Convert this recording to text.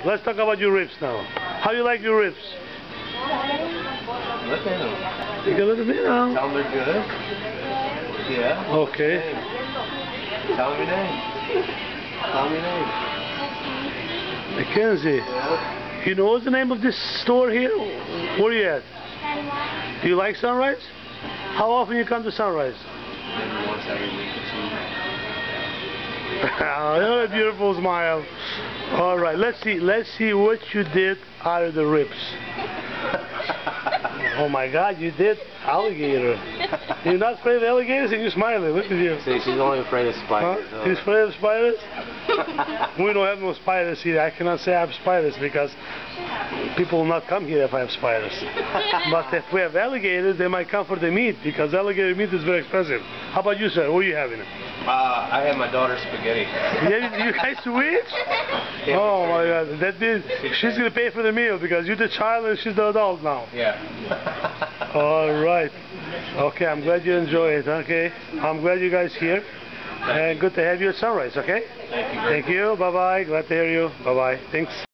let's talk about your ribs now. How you like your ribs? Look at them. Take a look at me now. Tell them they're good. Yeah. Okay. Tell them your name. Tell them your name. Mackenzie, Yeah. you know what's the name of this store here? Where are you at? Do you like Sunrise? How often you come to Sunrise? Maybe once every week or two. What a beautiful smile. All right, let's see what you did out of the ribs. Oh my God, you did alligator. You're not afraid of alligators and you're smiling. Look at you. See, she's only afraid of spiders. Huh? She's afraid of spiders? We don't have no spiders here. I cannot say I have spiders because people will not come here if I have spiders. But if we have alligators, they might come for the meat because alligator meat is very expensive. How about you, sir? What are you having? I had my daughter's spaghetti. Yeah, you guys switch? Yeah, Oh my God, that means she's gonna pay for the meal because you're the child and she's the adult now. Yeah. All right. Okay, I'm glad you enjoy it. Okay, I'm glad you guys here, and good to have you at Sunrise. Okay. Thank you. Thank you. Bye bye. Glad to hear you. Bye bye. Thanks.